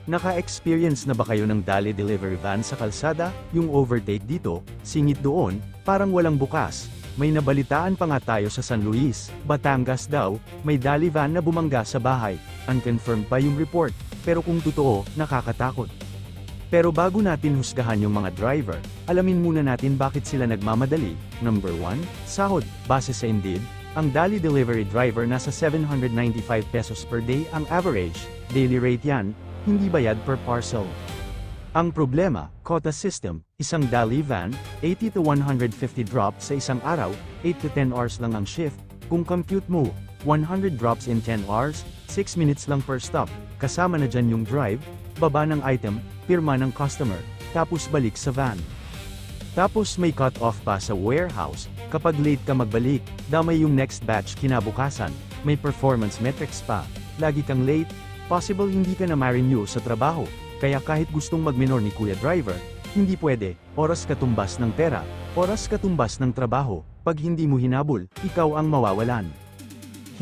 Naka-experience na ba kayo ng Dali Delivery Van sa kalsada? Yung overtake dito, singit doon, parang walang bukas. May nabalitaan pa nga tayo sa San Luis, Batangas daw, may Dali Van na bumangga sa bahay. Unconfirmed pa yung report, pero kung totoo, nakakatakot. Pero bago natin husgahan yung mga driver, alamin muna natin bakit sila nagmamadali. Number 1, sahod. Base sa Indeed, ang Dali Delivery driver nasa 795 pesos per day ang average, daily rate yan, hindi bayad per parcel. Ang problema, quota system, isang Dali van, 80 to 150 drops sa isang araw, 8 to 10 hours lang ang shift, kung compute mo, 100 drops in 10 hours, 6 minutes lang per stop, kasama na dyan yung drive, baba ng item, pirma ng customer, tapos balik sa van. Tapos may cut-off pa sa warehouse, kapag late ka magbalik, damay yung next batch kinabukasan, may performance metrics pa, lagi kang late, possible hindi ka na ma-renew sa trabaho, kaya kahit gustong magminor ni Kuya Driver, hindi pwede, oras katumbas ng pera, oras katumbas ng trabaho, pag hindi mo hinabol, ikaw ang mawawalan.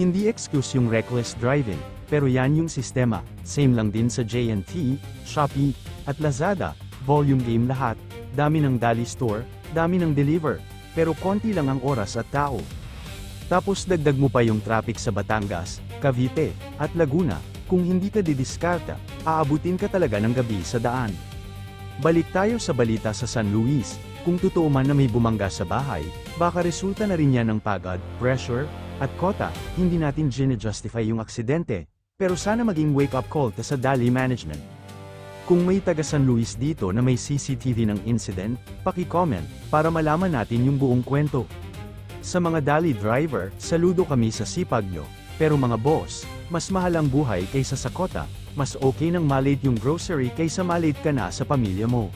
Hindi excuse yung reckless driving, pero yan yung sistema, same lang din sa J&T, Shopee, at Lazada, volume game lahat, dami ng Dali store, dami ng deliver, pero konti lang ang oras at tao. Tapos dagdag mo pa yung traffic sa Batangas, Cavite, at Laguna, kung hindi ka didiskarta, aabutin ka talaga ng gabi sa daan. Balik tayo sa balita sa San Luis, kung totoo man na may bumangga sa bahay, baka resulta na rin yan ng pagod, pressure, at kota, hindi natin gine-justify yung aksidente, pero sana maging wake-up call ta sa Dali Management. Kung may taga San Luis dito na may CCTV ng incident, paki-comment, para malaman natin yung buong kwento. Sa mga Dali driver, saludo kami sa sipag nyo, pero mga boss, mas mahal ang buhay kaysa sa kota, mas okay nang malate yung grocery kaysa malate ka na sa pamilya mo.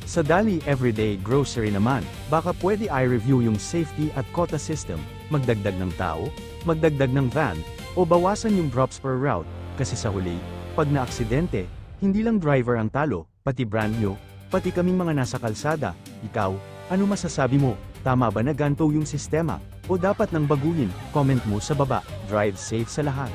Sa Dali Everyday Grocery naman, baka pwede i-review yung safety at quota system, magdagdag ng tao, magdagdag ng van, o bawasan yung drops per route, kasi sa huli, pag na-aksidente, hindi lang driver ang talo, pati brand nyo, pati kaming mga nasa kalsada. Ikaw, ano masasabi mo? Tama ba na ganito yung sistema? O dapat nang baguhin? Comment mo sa baba. Drive safe sa lahat.